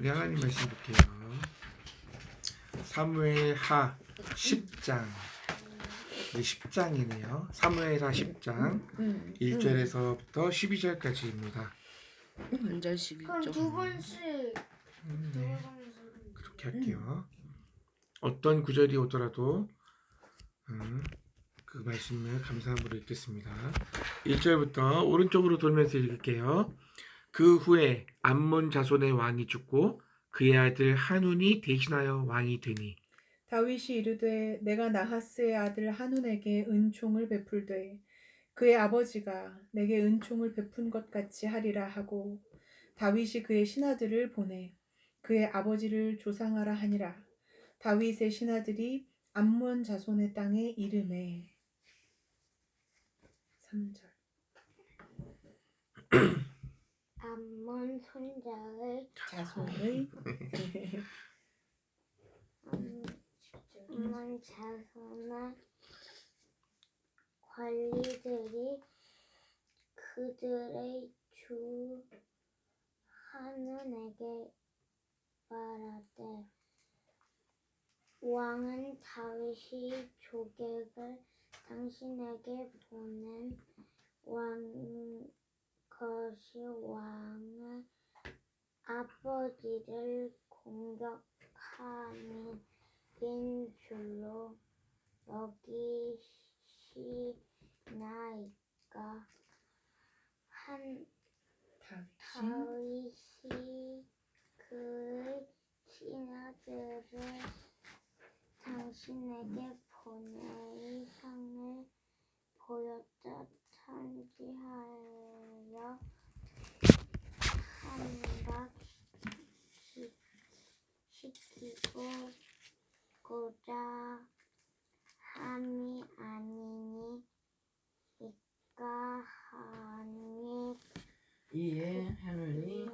우리 하나님 말씀 볼게요. 사무엘하 10장. 네, 10장이네요. 사무엘하 10장 1절에서부터 12절까지입니다. 완전 11점. 그럼 두 번씩 네, 그렇게 할게요. 어떤 구절이 오더라도 그 말씀을 감사함으로 읽겠습니다. 1절부터 오른쪽으로 돌면서 읽을게요. 그 후에 암몬 자손의 왕이 죽고 그의 아들 한운이 대신하여 왕이 되니 다윗이 이르되 내가 나하스의 아들 한운에게 은총을 베풀되 그의 아버지가 내게 은총을 베푼 것 같이 하리라 하고 다윗이 그의 신하들을 보내 그의 아버지를 조상하라 하니라. 다윗의 신하들이 암몬 자손의 땅에 이르매. 3절. 암몬 손자의 자손의 암몬 자손의 관리들이 그들의 주 한운에게 말하되 왕은 다윗이 조객을 당신에게 보낸 것이 왕의 아버지를 공격하는 인 줄로 여기시나이까. 다윗이 그의 신하들을 당신에게 보낼 상을 보였다 참지하여 함락시키고자 함이 아니니 이까 하니 이에 한운이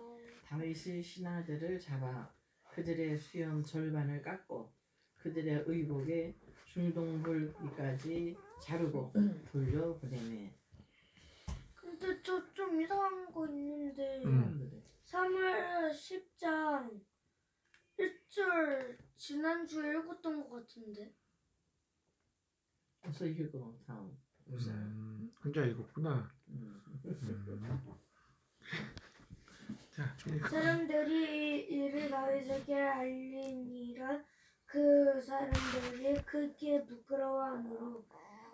다윗의 신하들을 잡아 그들의 수염 절반을 깎고 그들의 의복에 중동불기까지 자르고 돌려보내매. 근데 저 좀 이상한 거 있는데 사무엘 10장 1절 지난주에 읽었던 것 같은데. 어서 읽어 다음. 혼자 읽었구나. 자, 읽어. 사람들이 이를 다윗에게 알리니라. 그 사람들이 크게 부끄러워하므로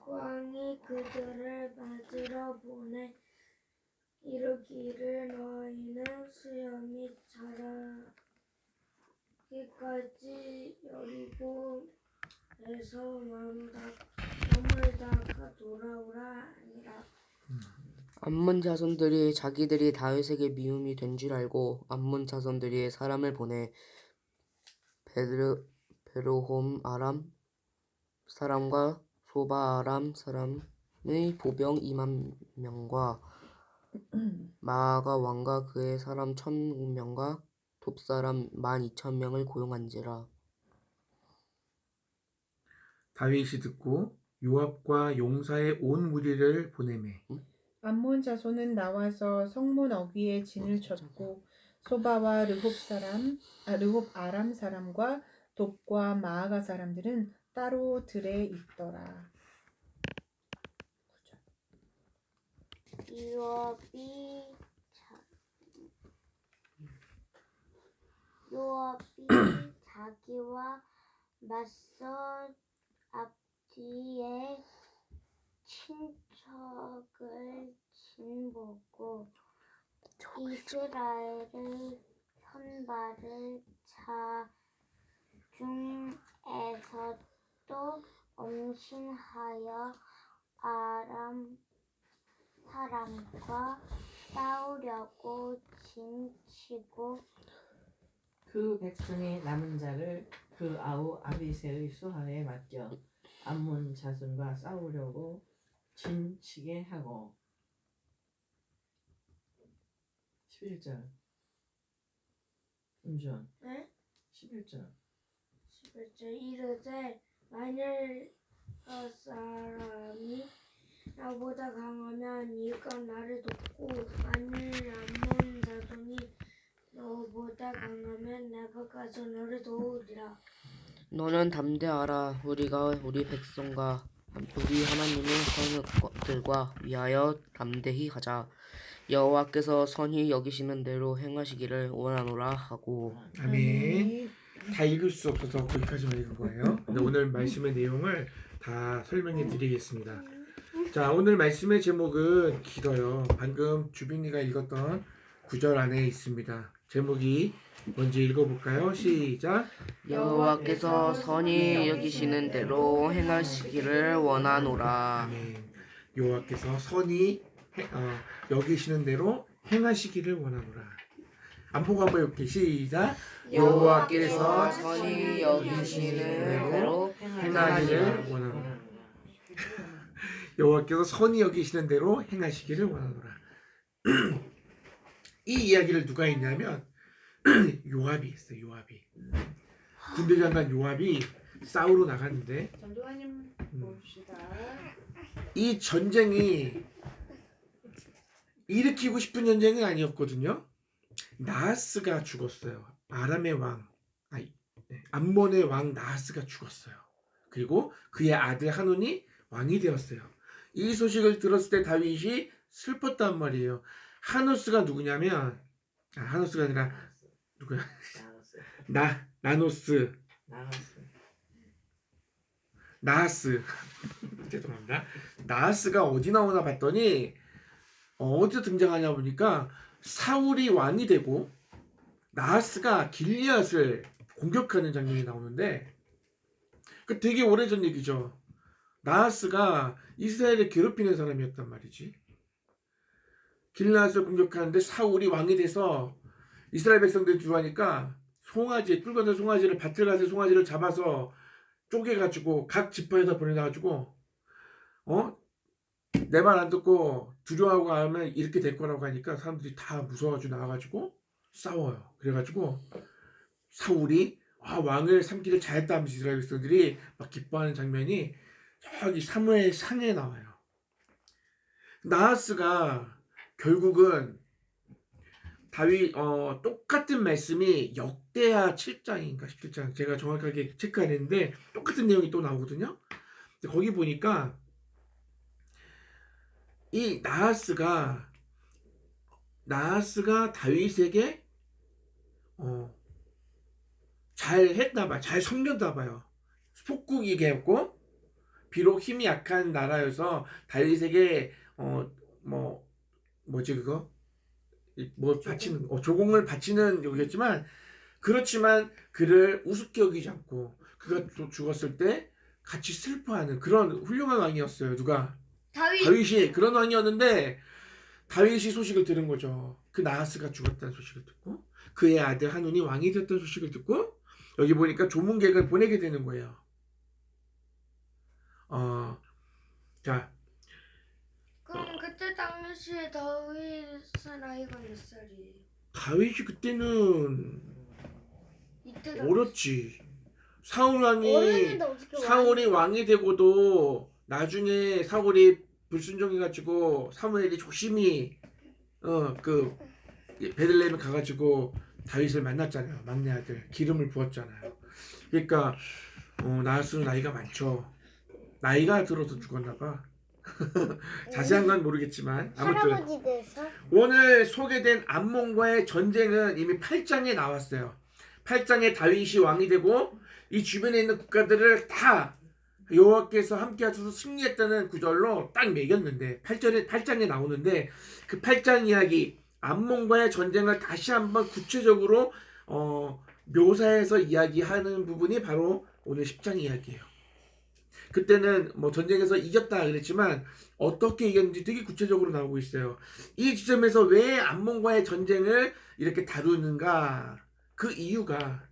왕이 그들을 맞으러 보내 이르기를 너희는 수염이 자라기까지 여리고에서 머물다가 돌아오라 하니라. 암몬 자손들이 자기들이 다윗에게 미움이 된 줄 알고 암몬 자손들이 사람을 보내 베르홈 아람 사람과 소바 아람 사람의 보병 2만 명과 마아가 왕과 그의 사람 1,000명과 톱 사람 12,000명을 고용한지라. 다윗이 듣고 요압과 용사의 온 무리를 보내매 암몬 자손은 나와서 성문 어귀에 진을 쳤고 소바와 르홉 아람 사람과 돕과 마아가 사람들은 따로 들에 있더라. 요압이 자기와 맞서 앞뒤에 친척을 진보고 이스라엘의 선발을 자 중에서도 엄신하여 아람 사람과 싸우려고 진치고 그 백성의 남은 자를 그 아우 아비새의 수하에 맡겨 암몬 자손과 싸우려고 진치게 하고. 11절 임주원. 네? 11절 이르되 만일 사람이 나보다 강하면 이가 나를 돕고 만일 암몬 자손이 너보다 강하면 내가 가서 너를 도우리라. 너는 담대하라. 우리가 우리 백성과 우리 하나님의 성읍들과 위하여 담대히 하자. 여호와께서 선히 여기시는 대로 행하시기를 원하노라 하고. 아멘. 다 읽을 수 없어서 거기까지만 읽은 거예요. 근데 오늘 말씀의 내용을 다 설명해 드리겠습니다. 자, 오늘 말씀의 제목은 길어요. 방금 주빈이가 읽었던 구절 안에 있습니다. 제목이 뭔지 읽어볼까요? 시작. 여호와께서 선히 여기시는 대로 행하시기를 원하노라. 아멘. 여호와께서 선히 여기시는 대로 행하시기를 원하노라. 안 보고 한번 읽게. 시작. 여호와께서 선히 여기시는 대로 행하기를 원하노라. 여호와께서 선히 여기시는 대로 행하시기를 원하노라. 이 이야기를 누가 했냐면 요압이 했어요. 요압이. 군대 장관 요압이 싸우러 나갔는데 전도관님 봅시다. 이 전쟁이 일으키고 싶은 전쟁이 아니었거든요. 나하스가 죽었어요. 아람의 왕, 암몬의 왕 나하스가 죽었어요. 그리고 그의 아들 하논이 왕이 되었어요. 이 소식을 들었을 때 다윗이 슬펐단 말이에요. 하노스가 누구냐면 하노스가 아니라 누구야? 나하스. 죄송합니다. 나하스가 어디 나오나 봤더니 어디서 등장하냐 보니까 사울이 왕이 되고 나하스가 길리앗을 공격하는 장면이 나오는데 그 되게 오래전 얘기죠. 나하스가 이스라엘을 괴롭히는 사람이었단 말이지. 길리앗을 공격하는데 사울이 왕이 돼서 이스라엘 백성들이 두하니까 송아지, 붉은 송아지를 밭을 가서 송아지를 잡아서 쪼개가지고 각 지파에다 보내가지고 내 말 안 듣고 두려워하고 하면 이렇게 될 거라고 하니까 사람들이 다 무서워가지고 나와가지고 싸워요. 그래가지고 사울이 왕을 삼기를 잘했다 하면서 이스라엘 백성들이 막 기뻐하는 장면이 저기 사무엘 상에 나와요. 나하스가 결국은 다윗 똑같은 말씀이 역대하 7장인가 17장 제가 정확하게 체크 안 했는데 똑같은 내용이 또 나오거든요. 거기 보니까 이 나하스가 다윗에게 잘 했나봐, 잘 섬겼나봐요. 속국이게 했고 비록 힘이 약한 나라여서 다윗에게 뭐지 그거 뭐 바치는 조공을 바치는 여기였지만 그렇지만 그를 우습게 여기지 않고 그가 죽었을 때 같이 슬퍼하는 그런 훌륭한 왕이었어요. 누가? 다윗이 그런 왕이었는데 다윗이 소식을 들은 거죠. 그 나하스가 죽었다는 소식을 듣고 그의 아들 하논이 왕이 됐다는 소식을 듣고 여기 보니까 조문객을 보내게 되는 거예요. 자, 그럼 그때 당시에 다윗은 나이가 몇 살이에요? 다윗이 그때는 이때 어렸지. 사울 왕이 어렸는데 어떻게 사울이 왕이 되고도 나중에 사울이 불순종해가지고 사무엘이 조심히 그 베들레헴에 가가지고 다윗을 만났잖아요. 막내 아들 기름을 부었잖아요. 그러니까 나하스는 나이가 많죠. 나이가 들어서 죽었나봐. 자세한 건 모르겠지만 아무튼 할아버지 돼서? 오늘 소개된 암몬과의 전쟁은 이미 8장에 나왔어요. 8장에 다윗이 왕이 되고 이 주변에 있는 국가들을 다 여호와께서 함께 하셔서 승리했다는 구절로 딱 매겼는데 8장에 나오는데 그 8장 이야기 암몬과의 전쟁을 다시 한번 구체적으로 묘사해서 이야기하는 부분이 바로 오늘 10장 이야기예요. 그때는 뭐 전쟁에서 이겼다 그랬지만 어떻게 이겼는지 되게 구체적으로 나오고 있어요. 이 지점에서 왜 암몬과의 전쟁을 이렇게 다루는가? 그 이유가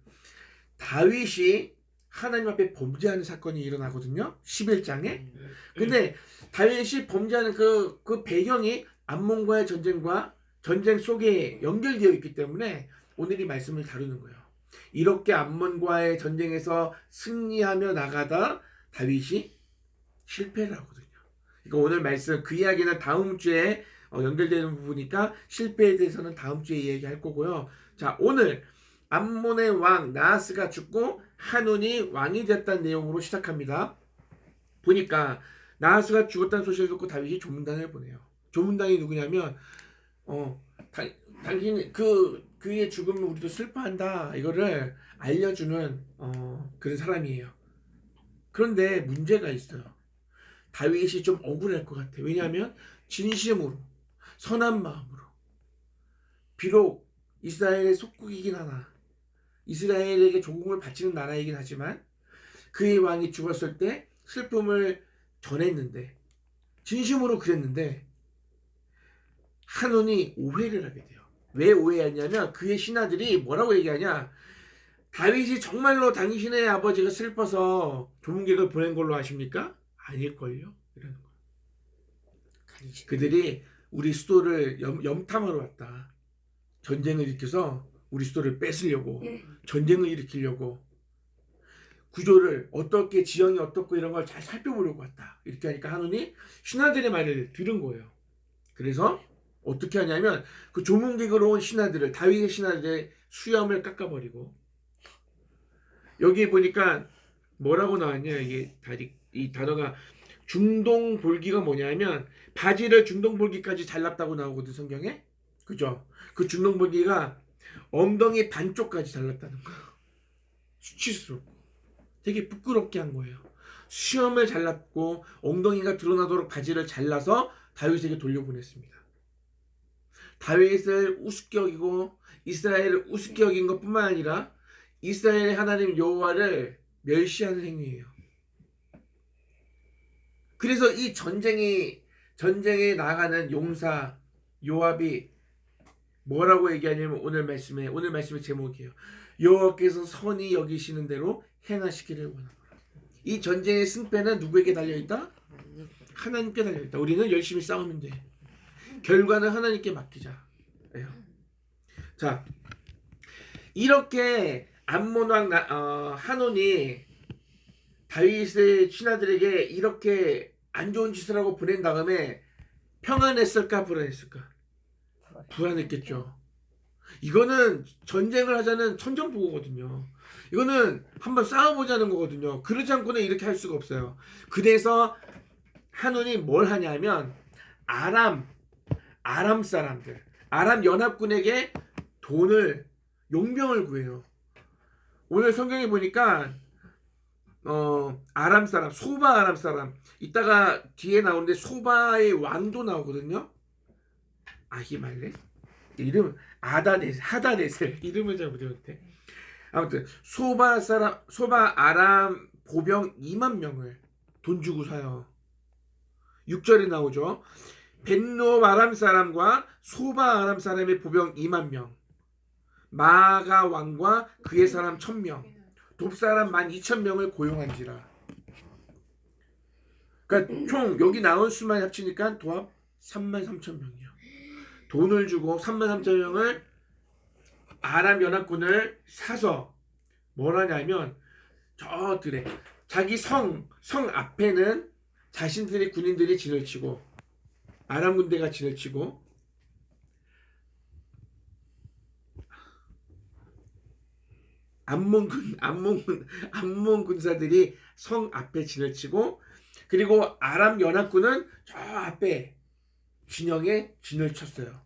다윗이 하나님 앞에 범죄하는 사건이 일어나거든요. 11장에. 근데 다윗이 범죄하는 그 배경이 암몬과의 전쟁과 전쟁 속에 연결되어 있기 때문에 오늘 이 말씀을 다루는 거예요. 이렇게 암몬과의 전쟁에서 승리하며 나가다 다윗이 실패를 하거든요. 그러니까 오늘 말씀 그 이야기는 다음 주에 연결되는 부분이니까 실패에 대해서는 다음 주에 이야기할 거고요. 자, 오늘 암몬의 왕 나하스가 죽고 한운이 왕이 됐다는 내용으로 시작합니다. 보니까 나하스가 죽었다는 소식을 듣고 다윗이 조문단을 보내요. 조문단이 누구냐면 어, 당신 그의 죽음을 우리도 슬퍼한다 이거를 알려주는 그런 사람이에요. 그런데 문제가 있어요. 다윗이 좀 억울할 것 같아. 왜냐하면 진심으로 선한 마음으로 비록 이스라엘의 속국이긴 하나 이스라엘에게 조공을 바치는 나라이긴 하지만 그의 왕이 죽었을 때 슬픔을 전했는데 진심으로 그랬는데 한운이 오해를 하게 돼요. 왜 오해했냐면 그의 신하들이 뭐라고 얘기하냐 다윗이 정말로 당신의 아버지가 슬퍼서 조문객을 보낸 걸로 아십니까? 아닐걸요? 이러는 거예요. 그들이 우리 수도를 염탐하러 왔다. 전쟁을 일으켜서 우리 수도를 뺏으려고 전쟁을 일으키려고 구조를 어떻게 지형이 어떻고 이런 걸 잘 살펴보려고 왔다. 이렇게 하니까 한운이 신하들의 말을 들은 거예요. 그래서 어떻게 하냐면 그 조문객으로 온 신하들을 다윗의 신하들의 수염을 깎아버리고 여기 보니까 뭐라고 나왔냐 이게 이 단어가 중동볼기가 뭐냐면 바지를 중동볼기까지 잘랐다고 나오거든 성경에. 그죠? 그 중동볼기가 엉덩이 반쪽까지 잘랐다는 거예요. 수치스럽고 되게 부끄럽게 한 거예요. 수염을 잘랐고 엉덩이가 드러나도록 바지를 잘라서 다윗에게 돌려보냈습니다. 다윗을 우습게 여기고 이스라엘을 우습게 여긴 것뿐만 아니라 이스라엘의 하나님 여호와를 멸시하는 행위예요. 그래서 이 전쟁에 나가는 용사 요압이 뭐라고 얘기하냐면 오늘 말씀의 제목이에요. 여호와께서 선히 여기시는 대로 행하시기를 원하노라. 이 전쟁의 승패는 누구에게 달려있다? 하나님께 달려있다. 우리는 열심히 싸우면 돼. 결과는 하나님께 맡기자. 자, 이렇게 암몬 왕 한온이 다윗의 신하들에게 이렇게 안 좋은 짓을 하고 보낸 다음에 평안했을까 불안했을까? 불안했겠죠. 이거는 전쟁을 하자는 천전보고거든요. 이거는 한번 싸워보자는 거거든요. 그러지 않고는 이렇게 할 수가 없어요. 그래서 한온이 뭘 하냐면 아람 사람들, 아람 연합군에게 용병을 구해요. 오늘 성경에 보니까 아람 사람, 소바 아람 사람, 이따가 뒤에 나오는데 소바의 왕도 나오거든요. 아히말렉 이름 하다네셀 이름을 잘 못했는데 아무튼 소바 아람 보병 2만 명을 돈 주고 사요. 6절에 나오죠. 벤노 아람 사람과 소바 아람 사람의 보병 2만 명, 마가 왕과 그의 사람 1000명, 돕사람 12,000명을 고용한지라. 그러니까 총 여기 나온 수만 합치니까 도합 33,000명이요. 돈을 주고 33,000명을 아람 연합군을 사서 뭘 하냐면 저들의 자기 성 앞에는 자신들의 군인들이 진을 치고 아람 군대가 진을 치고 암몬 군사들이 성 앞에 진을 치고 그리고 아람 연합군은 저 앞에 진영에 진을 쳤어요.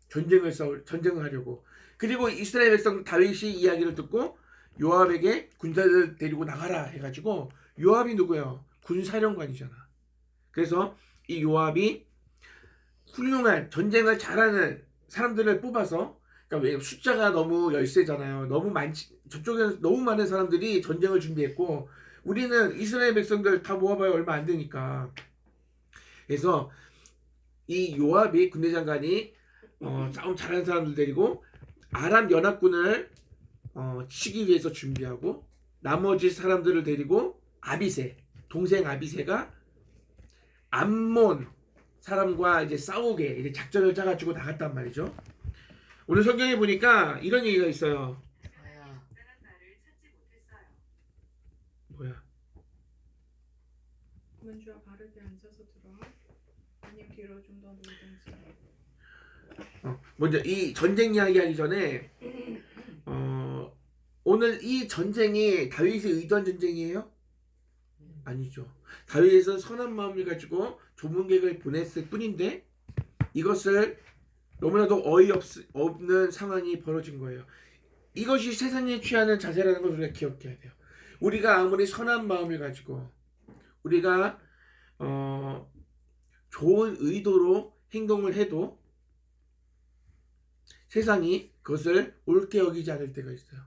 전쟁을 하려고. 그리고 이스라엘 백성 다윗이 이야기를 듣고 요압에게 군사들 데리고 나가라 해가지고 요압이 누구예요? 군사령관이잖아. 그래서 이 요압이 훌륭한 전쟁을 잘하는 사람들을 뽑아서 그러니까 왜 숫자가 너무 열세잖아요. 너무 많지 저쪽에는 너무 많은 사람들이 전쟁을 준비했고 우리는 이스라엘 백성들 다 모아봐야 얼마 안 되니까. 그래서 이 요압이 군대장관이 싸움 잘하는 사람들 데리고 아람 연합군을 치기 위해서 준비하고 나머지 사람들을 데리고 동생 아비새가 암몬 사람과 이제 싸우게 이제 작전을 짜가지고 나갔단 말이죠. 오늘 성경에 보니까 이런 얘기가 있어요. 뭐야? 문주와 바르게 앉아서 들어. 아님 뒤로 좀 더 놀든지. 먼저 이 전쟁 이야기 하기 전에 오늘 이 전쟁이 다윗이 의도한 전쟁이에요? 아니죠. 다윗은 선한 마음을 가지고 조문객을 보냈을 뿐인데 이것을 너무나도 어이없는 상황이 벌어진 거예요. 이것이 세상에 취하는 자세라는 걸 우리가 기억해야 돼요. 우리가 아무리 선한 마음을 가지고 우리가 좋은 의도로 행동을 해도 세상이 그것을 옳게 여기지 않을 때가 있어요.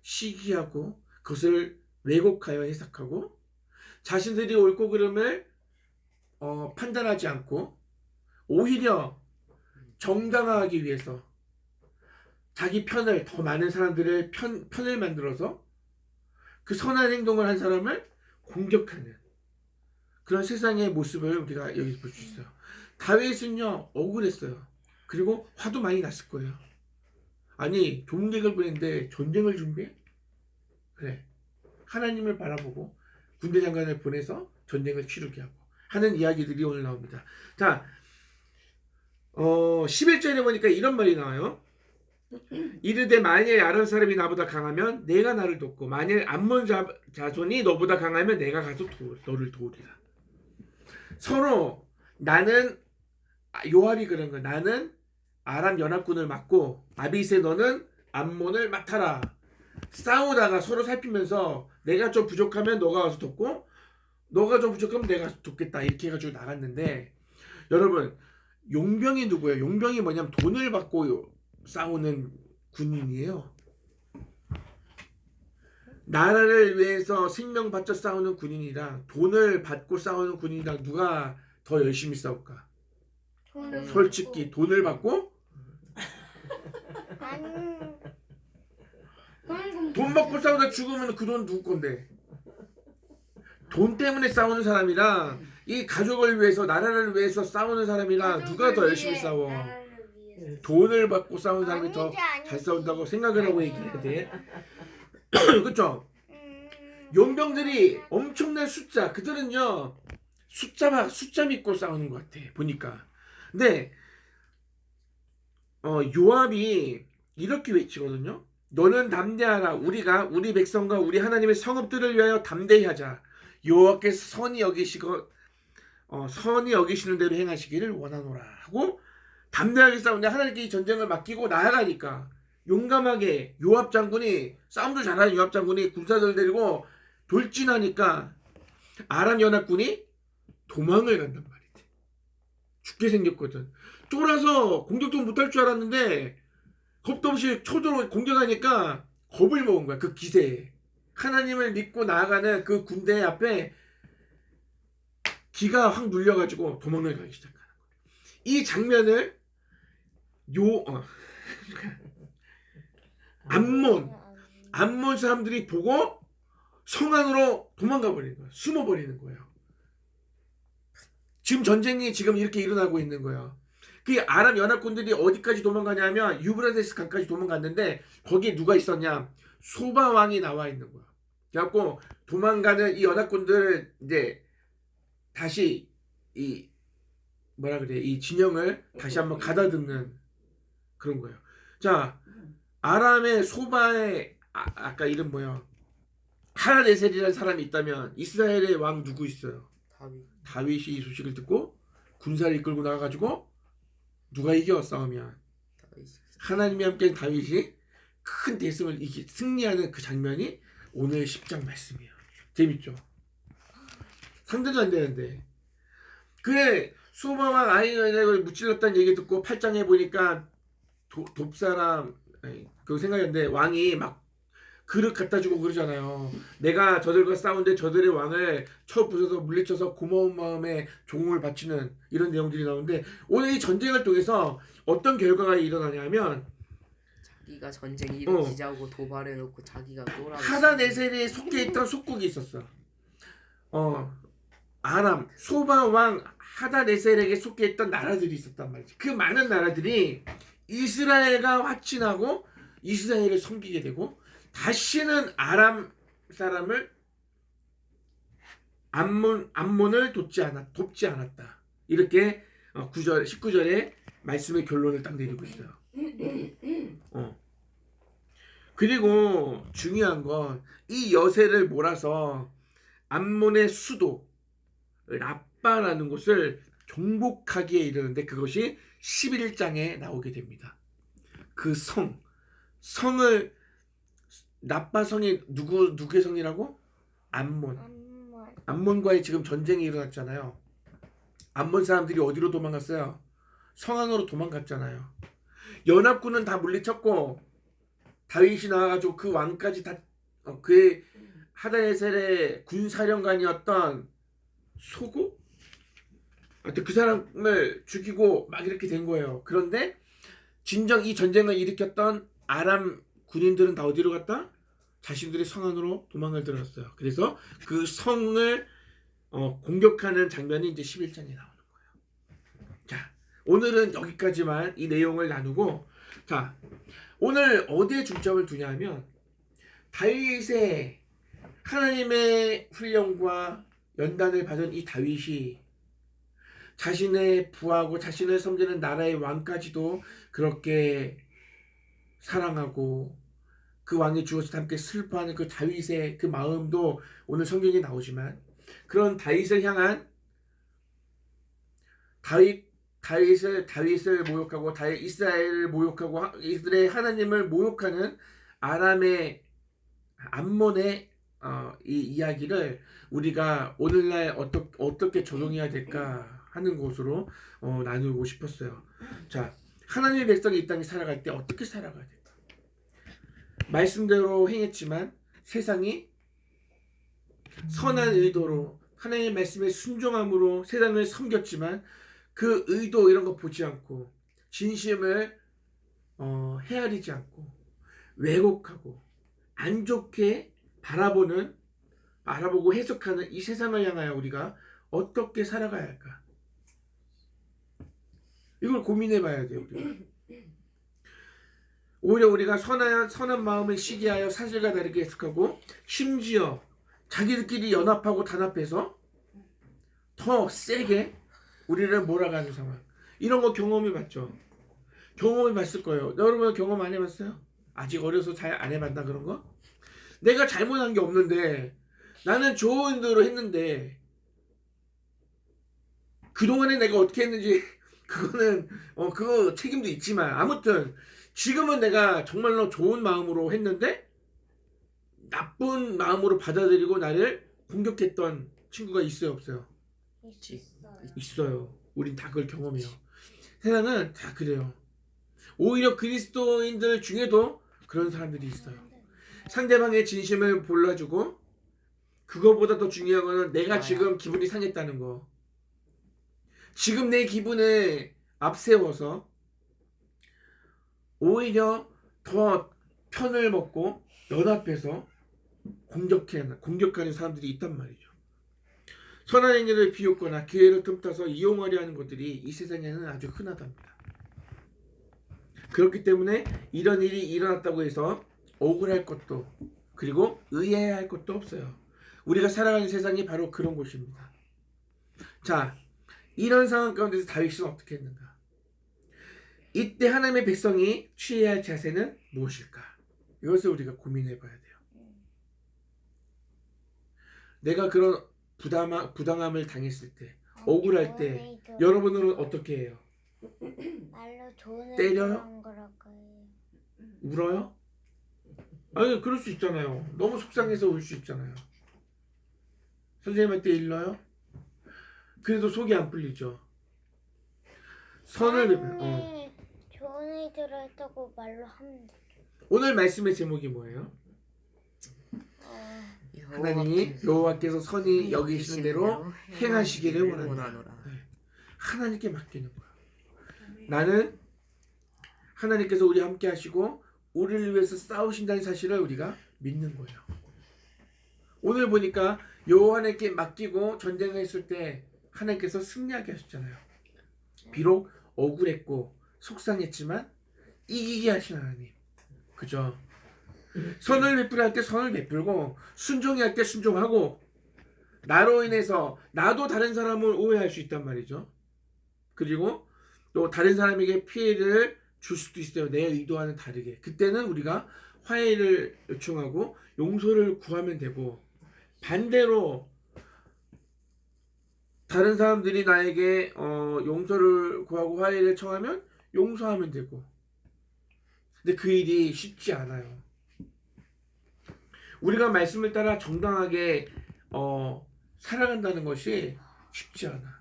시기하고 그것을 왜곡하여 해석하고 자신들이 옳고 그름을 판단하지 않고 오히려 정당화하기 위해서 자기 편을 더 많은 사람들의 편을 만들어서 그 선한 행동을 한 사람을 공격하는 그런 세상의 모습을 우리가 여기서 볼 수 있어요. 다윗은요 억울했어요. 그리고 화도 많이 났을 거예요. 아니 조문객을 보냈는데 전쟁을 준비해? 그래. 하나님을 바라보고 군대 장관을 보내서 전쟁을 치르게 하고 하는 이야기들이 오늘 나옵니다. 자, 11절에 보니까 이런 말이 나와요. 이르되 만일 아람 사람이 나보다 강하면 내가 나를 돕고 만일 암몬 자손이 너보다 강하면 내가 가서 너를 도우리라. 서로 나는 요압이 그런 거야. 나는 아람 연합군을 맡고 아비새 너는 암몬을 맡아라. 싸우다가 서로 살피면서 내가 좀 부족하면 너가 와서 돕고 너가 좀 부족하면 내가 가서 돕겠다 이렇게 해가지고 나갔는데 여러분 용병이 누구예요? 용병이 뭐냐면 돈을 받고 싸우는 군인이에요. 나라를 위해서 생명 바쳐 싸우는 군인이랑 돈을 받고 싸우는 군인이랑 누가 더 열심히 싸울까? 솔직히 돈을 받고 돈 받고 싸우다 죽으면 그 돈 누구 건데? 돈 때문에 싸우는 사람이랑 이 가족을 위해서 나라를 위해서 싸우는 사람이랑 누가 더 열심히 싸워? 돈을 받고 싸우는 사람이 더 잘 싸운다고 생각을 하고 얘기해야 돼. 그렇죠? 용병들이 엄청난 숫자, 그들은요 숫자 믿고 싸우는 것 같아 보니까. 근데 요압이 이렇게 외치거든요. 너는 담대하라. 우리가 우리 백성과 우리 하나님의 성읍들을 위하여 담대히 하자. 여호와께서 선히 여기시는 대로 행하시기를 원하노라 하고 담대하게 싸우는데 하나님께 이 전쟁을 맡기고 나아가니까 용감하게 요압 장군이 싸움도 잘하는 요압 장군이 군사들 데리고 돌진하니까 아람 연합군이 도망을 간단 말이지. 죽게 생겼거든. 쫄아서 공격도 못할 줄 알았는데 겁도 없이 쳐들어 공격하니까 겁을 먹은 거야. 그 기세에. 하나님을 믿고 나아가는 그 군대 앞에 기가 확 눌려가지고 도망을 가기 시작하는 거예요. 이 장면을 암몬 사람들이 보고 성 안으로 도망가 버리는 거예요. 숨어 버리는 거예요. 지금 전쟁이 지금 이렇게 일어나고 있는 거예요. 그 아람 연합군들이 어디까지 도망가냐면 유브라데스 강까지 도망갔는데 거기에 누가 있었냐? 소바 왕이 나와 있는 거야. 그래갖고 도망가는 이 연합군들을 이제 다시 이 진영을 다시 한번 가다듬는 그런 거예요. 자, 아람의 소바의 아까 이름 뭐야? 하라네셀이라는 사람이 있다면 이스라엘의 왕 누구 있어요? 다윗이 이 소식을 듣고 군사를 이끌고 나가가지고 누가 이겨 싸우면 하나님이 함께 다윗이 큰 대승을 승리하는 그 장면이 오늘 10장 말씀이에요. 재밌죠? 상대도 안 되는데 그래 소바왕 아히멜렉을 무찔렀다는 얘기 듣고 8장에 보니까 돕사람 그 생각했는데 왕이 막 그릇 갖다 주고 그러잖아요. 내가 저들과 싸운데 저들의 왕을 쳐 부숴서 물리쳐서 고마운 마음에 종을 바치는 이런 내용들이 나오는데 오늘 이 전쟁을 통해서 어떤 결과가 일어나냐면 자기가 전쟁 일으키자고 도발해놓고 자기가 쫄아. 하다네셀에 속해 있던 속국이 있었어. 아람 소바 왕 하다네셀에게 속해 있던 나라들이 있었단 말이지. 그 많은 나라들이 이스라엘과 화친하고 이스라엘을 섬기게 되고 다시는 아람 사람을 암몬을 돕지 않았다. 이렇게 19절에 말씀의 결론을 딱 내리고 있어요. 그리고 중요한 건 이 여세를 몰아서 암몬의 수도 라빠라는 곳을 정복하기에 이르는데 그것이 11장에 나오게 됩니다. 그 성을 라빠 성이 누구의 성이라고? 암몬과의 지금 전쟁이 일어났잖아요. 암몬 사람들이 어디로 도망갔어요? 성 안으로 도망갔잖아요. 연합군은 다 물리쳤고 다윗이 나와가지고 그 왕까지 다 그의 하다에셀의 군사령관이었던 소고? 하여튼 그 사람을 죽이고 막 이렇게 된 거예요. 그런데 진정 이 전쟁을 일으켰던 아람 군인들은 다 어디로 갔다? 자신들의 성 안으로 도망을 들었어요. 그래서 그 성을 공격하는 장면이 이제 11장에 나오는 거예요. 자, 오늘은 여기까지만 이 내용을 나누고, 자, 오늘 어디에 중점을 두냐면 다윗의 하나님의 훈련과 연단을 받은 이 다윗이 자신의 부하고 자신을 섬기는 나라의 왕까지도 그렇게 사랑하고 그 왕이 죽어서 함께 슬퍼하는 그 다윗의 그 마음도 오늘 성경에 나오지만 그런 다윗을 향한 다윗을 모욕하고 이스라엘을 모욕하고 이스라엘 하나님을 모욕하는 암몬의 이 이야기를 우리가 오늘날 어떻게 적용해야 될까 하는 것으로 나누고 싶었어요. 자, 하나님의 백성이 이 땅에 살아갈 때 어떻게 살아가야 될까? 말씀대로 행했지만 세상이 선한 의도로 하나님의 말씀에 순종함으로 세상을 섬겼지만 그 의도 이런 거 보지 않고 진심을 헤아리지 않고 왜곡하고 안 좋게 바라보고 해석하는 이 세상을 향하여 우리가 어떻게 살아가야 할까? 이걸 고민해 봐야 돼요. 오히려 우리가 선한 마음을 시기하여 사실과 다르게 해석하고 심지어 자기들끼리 연합하고 단합해서 더 세게 우리를 몰아가는 상황. 이런 거 경험해 봤죠? 경험해 봤을 거예요. 여러분 경험 안 해봤어요? 아직 어려서 잘 안 해봤나 그런 거? 내가 잘못한 게 없는데 나는 좋은 대로 했는데 그동안에 내가 어떻게 했는지 그거는 그거 책임도 있지만 아무튼 지금은 내가 정말로 좋은 마음으로 했는데 나쁜 마음으로 받아들이고 나를 공격했던 친구가 있어요 없어요? 있어요. 우린 다 그걸 경험해요. 세상은 다 그래요. 오히려 그리스도인들 중에도 그런 사람들이 있어요. 상대방의 진심을 몰라주고 그거보다 더 중요한 거는 내가 지금 기분이 상했다는 거. 지금 내 기분을 앞세워서 오히려 더 편을 먹고 연합해서 공격하는 사람들이 있단 말이죠. 선한 행위를 비웃거나 기회를 틈타서 이용하려 하는 것들이 이 세상에는 아주 흔하답니다. 그렇기 때문에 이런 일이 일어났다고 해서 억울할 것도 그리고 의아해야 할 것도 없어요. 우리가 살아가는 세상이 바로 그런 곳입니다. 자, 이런 상황 가운데서 다윗은 어떻게 했는가? 이때 하나님의 백성이 취해야 할 자세는 무엇일까? 이것을 우리가 고민해 봐야 돼요. 내가 그런 부당함을 당했을 때, 억울할 때 여러분들은 어떻게 해요? 말로 좋은 때려요? 거라고요. 울어요? 아니 그럴 수 있잖아요. 너무 속상해서 울 수 있잖아요. 선생님한테 일러요? 그래도 속이 안 풀리죠. 선을 좋은 의도를 했다고 말로 하면 돼. 오늘 말씀의 제목이 뭐예요? 하나님이 여호와께서 선히 여기시는 대로 행하시기를 원한다. 네. 하나님께 맡기는 거야. 나는 하나님께서 우리 함께 하시고 우리를 위해서 싸우신다는 사실을 우리가 믿는 거예요. 오늘 보니까 여호와께 맡기고 전쟁을 했을 때 하나님께서 승리하게 하셨잖아요. 비록 억울했고 속상했지만 이기게 하신 하나님. 그죠? 선을 베풀어야 할 때 선을 베풀고 순종해야 할 때 순종하고 나로 인해서 나도 다른 사람을 오해할 수 있단 말이죠. 그리고 또 다른 사람에게 피해를 줄 수도 있어요. 내 의도와는 다르게. 그때는 우리가 화해를 요청하고 용서를 구하면 되고, 반대로 다른 사람들이 나에게 용서를 구하고 화해를 청하면 용서하면 되고. 근데 그 일이 쉽지 않아요. 우리가 말씀을 따라 정당하게 살아간다는 것이 쉽지 않아.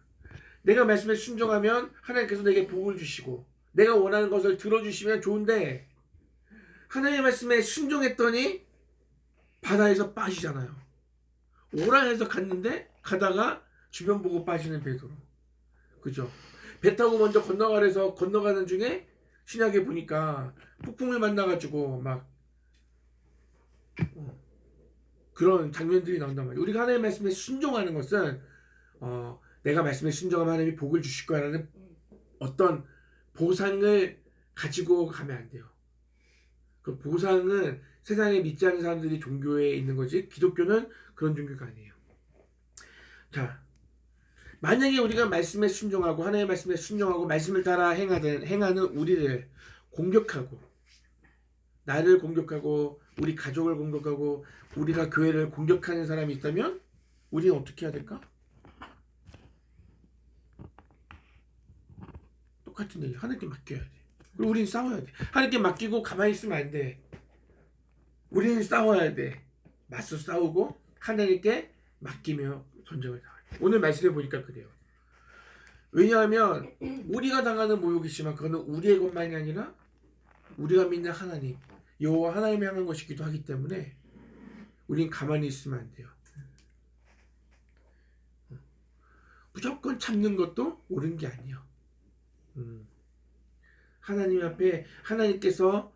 내가 말씀에 순종하면 하나님께서 내게 복을 주시고 내가 원하는 것을 들어주시면 좋은데, 하나님의 말씀에 순종했더니 바다에서 빠지잖아요. 오라 해서 갔는데 가다가 주변 보고 빠지는 베드로. 그죠? 배 타고 먼저 건너가래서 건너가는 중에 신약에 보니까 폭풍을 만나가지고 막 그런 장면들이 나온단 말이에요. 우리가 하나님의 말씀에 순종하는 것은 내가 말씀에 순종하면 하나님이 복을 주실 거라는 어떤 보상을 가지고 가면 안 돼요. 그 보상은 세상에 믿지 않는 사람들이 종교에 있는 거지, 기독교는 그런 종교가 아니에요. 자, 만약에 우리가 말씀에 순종하고 하나님의 말씀에 순종하고 말씀을 따라 행하는 우리를 공격하고, 나를 공격하고 우리 가족을 공격하고 우리가 교회를 공격하는 사람이 있다면 우리는 어떻게 해야 될까? 똑같은 얘기. 하나님께 맡겨야 돼. 그리고 우리는 싸워야 돼. 하나님께 맡기고 가만히 있으면 안 돼. 우리는 싸워야 돼. 맞서 싸우고 하나님께 맡기며 전쟁을 나가야 돼. 오늘 말씀해 보니까 그래요. 왜냐하면 우리가 당하는 모욕이 심한 그거는 우리의 것만이 아니라 우리가 믿는 하나님, 여호와 하나님이 향한 것이기도 하기 때문에 우린 가만히 있으면 안 돼요. 무조건 참는 것도 옳은 게 아니에요. 하나님 앞에 하나님께서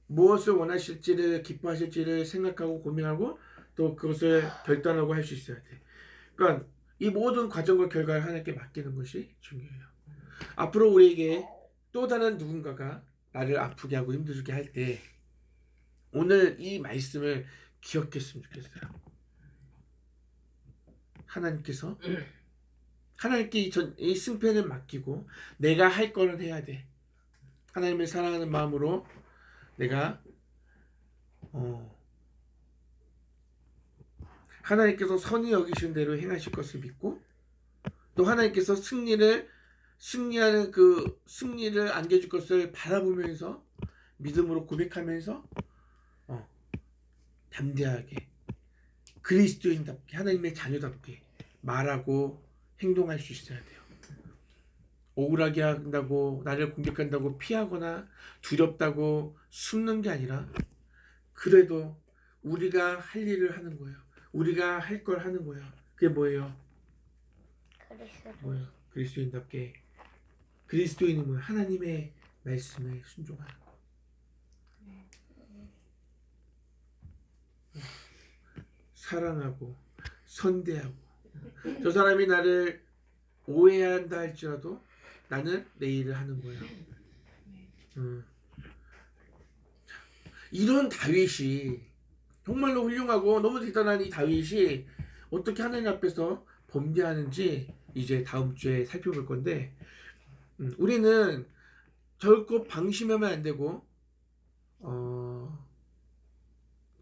무엇을 원하실지를 기뻐하실지를 생각하고 고민하고 또 그것을 결단하고 할 수 있어야 돼. 그러니까 이 모든 과정과 결과를 하나님께 맡기는 것이 중요해요. 앞으로 우리에게 또 다른 누군가가 나를 아프게 하고 힘들게 할 때 오늘 이 말씀을 기억했으면 좋겠어요. 하나님께서 하나님께 이 승패를 맡기고 내가 할 거는 해야 돼. 하나님을 사랑하는 마음으로 내가 하나님께서 선히 여기시는 대로 행하실 것을 믿고, 또 하나님께서 승리하는 그 승리를 안겨줄 것을 바라보면서 믿음으로 고백하면서 담대하게 그리스도인답게 하나님의 자녀답게 말하고 행동할 수 있어야 돼요. 억울하게 한다고 나를 공격한다고 피하거나 두렵다고 숨는 게 아니라 그래도 우리가 할 일을 하는 거예요. 우리가 할 걸 하는 거예요. 그게 뭐예요? 뭐예요? 그리스도인답게. 그리스도인은 뭐예요? 하나님의 말씀에 순종하는 거. 사랑하고 선대하고, 저 사람이 나를 오해한다 할지라도 나는 내 일을 하는 거예요. 이런 다윗이 정말로 훌륭하고 너무 대단한 이 다윗이 어떻게 하나님 앞에서 범죄하는지 이제 다음 주에 살펴볼 건데, 우리는 결코 방심하면 안 되고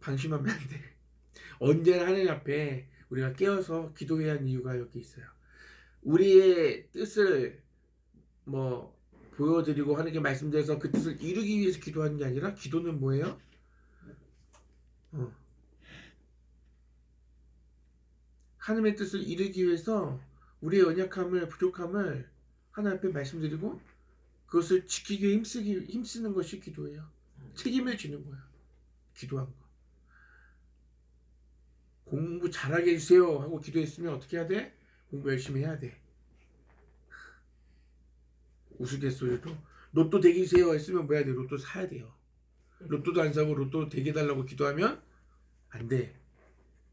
방심하면 안 돼. 언제나 하나님 앞에 우리가 깨어서 기도해야 하는 이유가 여기 있어요. 우리의 뜻을 보여드리고 하나님께 말씀드려서 그 뜻을 이루기 위해서 기도하는 게 아니라, 기도는 뭐예요? 하나님의 뜻을 이루기 위해서 우리의 연약함을, 부족함을 하나님 앞에 말씀드리고 그것을 지키기 위해 힘쓰는 것이 기도예요. 책임을 지는 거야, 기도한 거. 공부 잘하게 해주세요 하고 기도했으면 어떻게 해야 돼? 공부 열심히 해야 돼. 우스갯소리도 로또 되게 주세요 했으면 뭐 해야 돼? 로또 사야 돼요. 로또도 안 사고 로또 되게 달라고 기도하면 안 돼.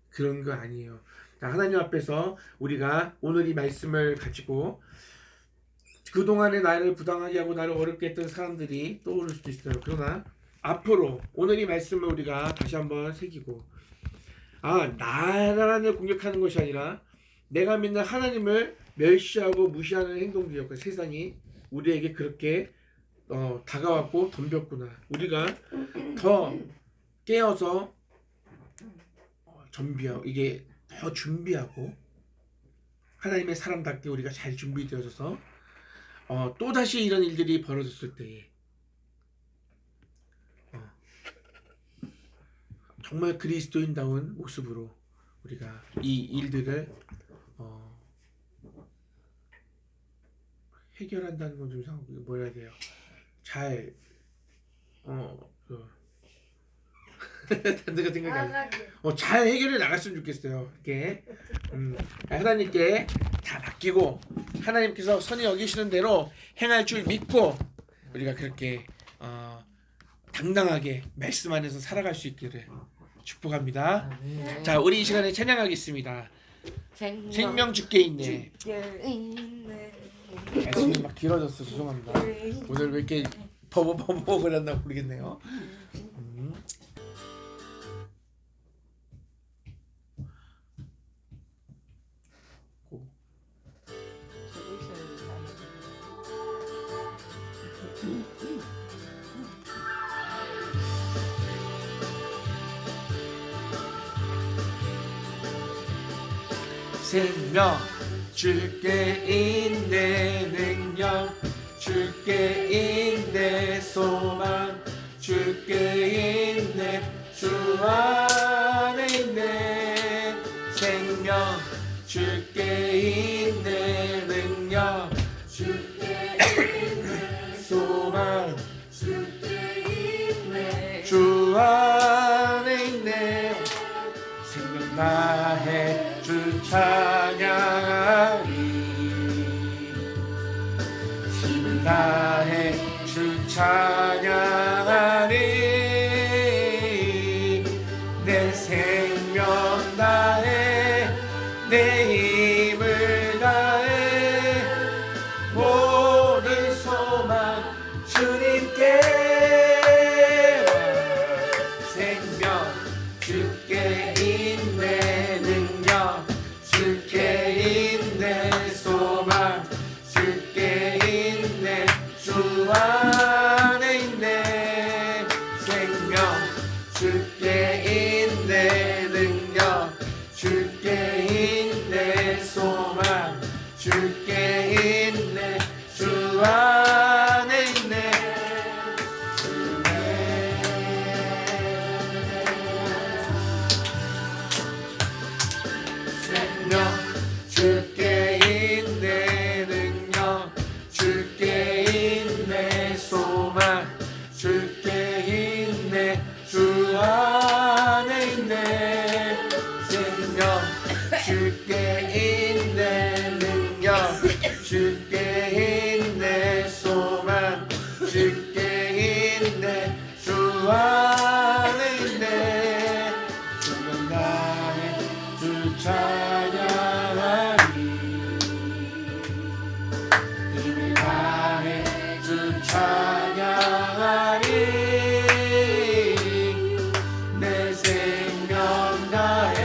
그런 거 아니에요. 자, 하나님 앞에서 우리가 오늘 이 말씀을 가지고 그동안에 나를 부당하게 하고 나를 어렵게 했던 사람들이 떠오를 수도 있어요. 그러나 앞으로 오늘 이 말씀을 우리가 다시 한번 새기고, 나를 공격하는 것이 아니라 내가 믿는 하나님을 멸시하고 무시하는 행동들이었고, 세상이 우리에게 그렇게 다가왔고 덤볐구나. 우리가 더 깨어서 이게 더 준비하고 하나님의 사람답게 우리가 잘 준비되어져서 또다시 이런 일들이 벌어졌을 때에 정말 그리스도인다운 모습으로 우리가 이 일들을 해결한다는 건 좀 이상하고 뭐라 해야 돼요? 잘 단드가 생각이 안 나. 잘 해결해 나갔으면 좋겠어요. 이렇게 하나님께 다 맡기고 하나님께서 선히 여기시는 대로 행할 줄 믿고 우리가 그렇게 당당하게 말씀 안에서 살아갈 수 있기를 축복합니다. 자, 우리 이 시간에 찬양하겠습니다. 생명 주께 있네. 말씀이 막 길어졌어. 죄송합니다. 오늘 왜 이렇게 버벅버벅 그랬나 모르겠네요. 생명 주께 있네 능력 주께 있네 소망 주께 있네 주 안에 있네 생명 주께 있네 능력 주께 있네 소망 주께 있네 주 안에 있네 생명 나의 주 찬양하리 힘을 다해 주 찬양하리 내 생명 다해 내 힘을 다해 모든 소망 주님께 생명 주께 있네 능력 주께 있네 소망 주께 있네 주 안에 있네 생명 주께 있네 능력 주께 있네 소망 주께 있네 주 안에 있네 생명 주께 있네 능력 주께 있네 소망 주께 있네 주 안에 있네 생명 주께 있네 능력 주께 있네 소망 주께 있네 주 안에 있네 생명 나의 주 찬양하리 힘을 다해 주 찬양하리 내 생명 다해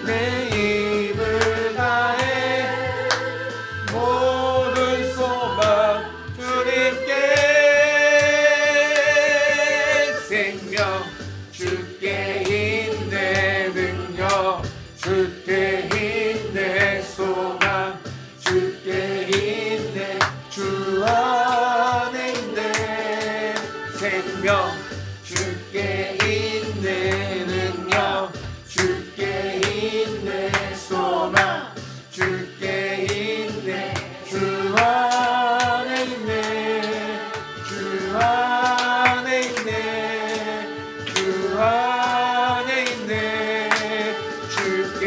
내 힘을 다해 모든 소망 주님께 생명 주께 있네 능력 주께 있네 소망 주께 있네 주 안에 있네 생명 주께 있네 능력 주께 있네 소망 주께 있네 주 안에 있네 주 안에 있네 주 안에 있네 주께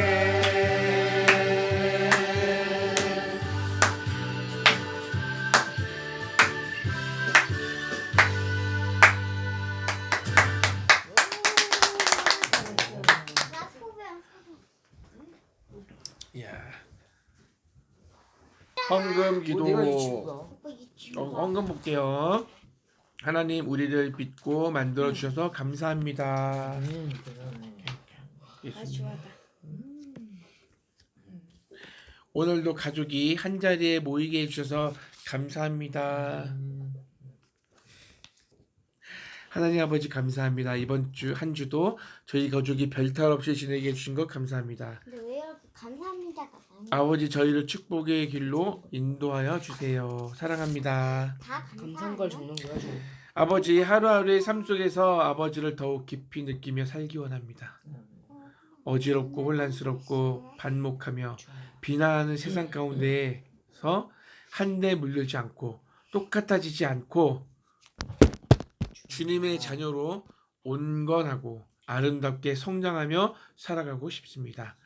이야 헌금 기도 내가 이 친구야. 헌금 볼게요. 하나님 우리를 믿고 만들어 주셔서 감사합니다. 오늘도 가족이 한 자리에 모이게 해주셔서 감사합니다. 하나님 아버지 감사합니다. 이번 주 한 주도 저희 가족이 별탈 없이 지내게 해주신 것 감사합니다. 근데 왜 이렇게 감사합니다가 많이 아버지 저희를 축복의 길로 인도하여 주세요. 사랑합니다. 다 감사한 걸 적는 거야 좀. 아버지 하루하루의 삶 속에서 아버지를 더욱 깊이 느끼며 살기 원합니다. 어지럽고 혼란스럽고 반목하며 비난하는 세상 가운데에서 한데 물들지 않고 똑같아지지 않고 주님의 자녀로 온건하고 아름답게 성장하며 살아가고 싶습니다.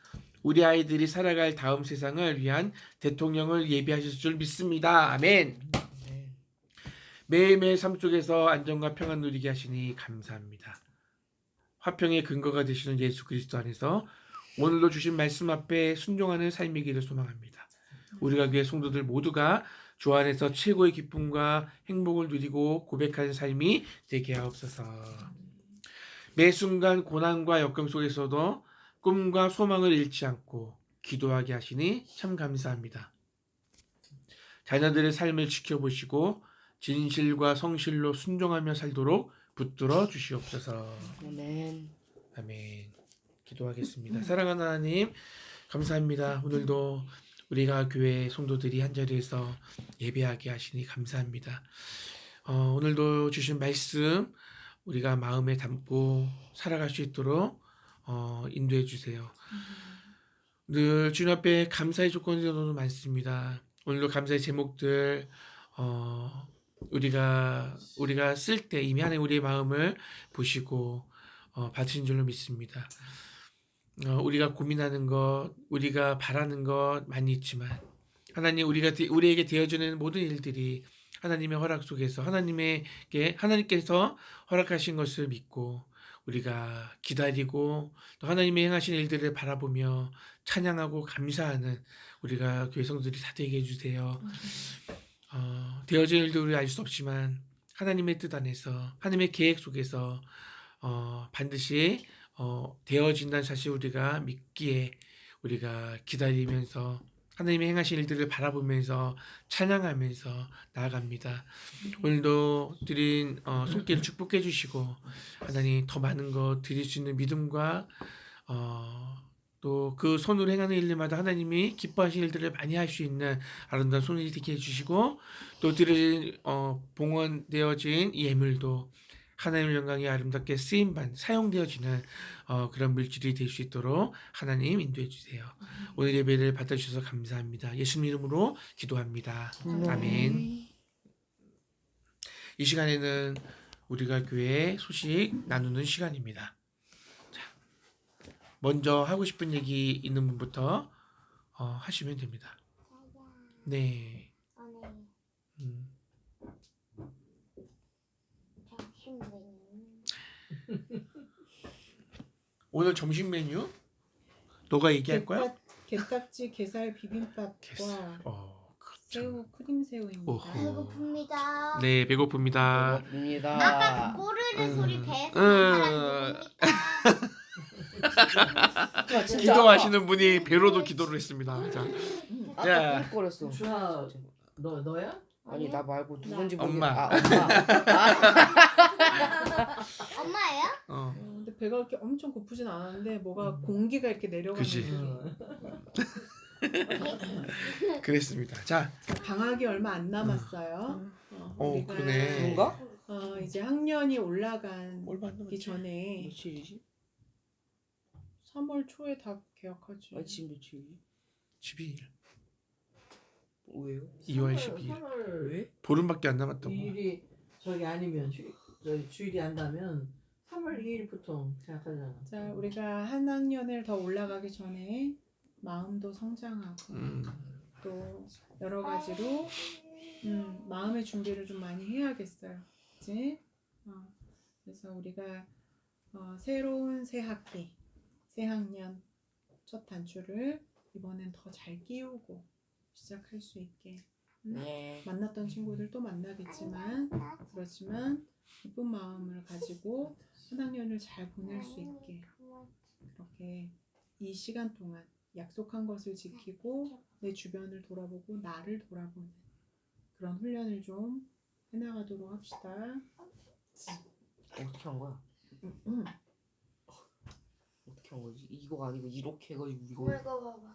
우리 아이들이 살아갈 다음 세상을 위한 대통령을 예비하실 줄 믿습니다. 아멘. 네. 매일매일 삶 속에서 안정과 평안 누리게 하시니 감사합니다. 화평의 근거가 되시는 예수 그리스도 안에서 오늘도 주신 말씀 앞에 순종하는 삶이기를 소망합니다. 우리가 교회 성도들 모두가 주 안에서 최고의 기쁨과 행복을 누리고 고백하는 삶이 되게 하옵소서. 매 순간 고난과 역경 속에서도 꿈과 소망을 잃지 않고 기도하게 하시니 참 감사합니다. 자녀들의 삶을 지켜보시고 진실과 성실로 순종하며 살도록 붙들어 주시옵소서. 아멘. 아멘. 기도하겠습니다. 사랑하는 하나님 감사합니다. 오늘도 우리가 교회 성도들이 한자리에서 예배하게 하시니 감사합니다. 오늘도 주신 말씀 우리가 마음에 담고 살아갈 수 있도록 인도해 주세요. 늘 주님 앞에 감사의 조건이 너무 많습니다. 오늘도 감사의 제목들 우리가 쓸 때 이미 하나님 우리의 마음을 보시고 받으신 줄로 믿습니다. 우리가 고민하는 것, 우리가 바라는 것 많이 있지만 하나님 우리에게 되어주는 모든 일들이 하나님의 허락 속에서 하나님께서 허락하신 것을 믿고 우리가 기다리고 또 하나님의 행하신 일들을 바라보며 찬양하고 감사하는 우리가 교회 성도들이 다 되게 해주세요. 되어질 일도 우리 알 수 없지만 하나님의 뜻 안에서 하나님의 계획 속에서 반드시 되어진다는 사실 우리가 믿기에 우리가 기다리면서 하나님의 행하신 일들을 바라보면서 찬양하면서 나아갑니다. 오늘도 드린 손길 축복해 주시고 하나님 더 많은 것 드릴 수 있는 믿음과 또 그 손으로 행하는 일들마다 하나님이 기뻐하신 일들을 많이 할 수 있는 아름다운 손이 되게 해주시고 또 드린 봉헌되어진 이 예물도 하나님의 영광이 아름답게 사용되어지는 그런 물질이 될 수 있도록 하나님 인도해 주세요. 오늘 예배를 받아주셔서 감사합니다. 예수님 이름으로 기도합니다. 아멘. 이 시간에는 우리가 교회 소식 나누는 시간입니다. 자, 먼저 하고 싶은 얘기 있는 분부터 하시면 됩니다. 네. 오늘 점심 메뉴? 너가 얘기할 거야? 게딱지 게살 비빔밥과 새우 크림새우입니다. 오호. 배고픕니다. 네, 배고픕니다. 배고픕니다. 아까 그 꼬르르 소리 배에서 기도하시는 분이 배로도 기도를 했습니다. 자, 아까 꿀거렸어. 주아 너야? 아니 나 말고 누군지 엄마. 모르겠어. 엄마. 엄마예요? 근데 배가 이렇게 엄청 고프진 않았는데 뭐가 공기가 이렇게 그치. 내려가면서 그랬습니다. 자, 방학이 얼마 안 남았어요. 우리가 그러네. 그런가? 이제 학년이 올라가기 얼마 안 남았지? 전에 며칠이지? 3월 초에 다 개학하지. 아 지금 며칠이지? 12일. 왜요? 2월 12일. 3월 왜? 보름밖에 안 남았다고. 2일이 저기 아니면 주일이 안다면 3월 2일부터 시작하잖아. 자, 우리가 한 학년을 더 올라가기 전에 마음도 성장하고 또 여러 가지로 마음의 준비를 좀 많이 해야겠어요. 그치? 그래서 우리가 새로운 새 학기, 새 학년 첫 단추를 이번엔 더 잘 끼우고 시작할 수 있게 네. 만났던 친구들 또 만나겠지만 그렇지만 기쁜 마음을 가지고 한 학년을 잘 보낼 수 있게 그렇게 이 시간 동안 약속한 것을 지키고 내 주변을 돌아보고 나를 돌아보는 그런 훈련을 좀 해나가도록 합시다. 어떻게 한 거야? 어떻게 한 거지? 이거 아니고 이렇게 해가지고 이거 이거 봐봐.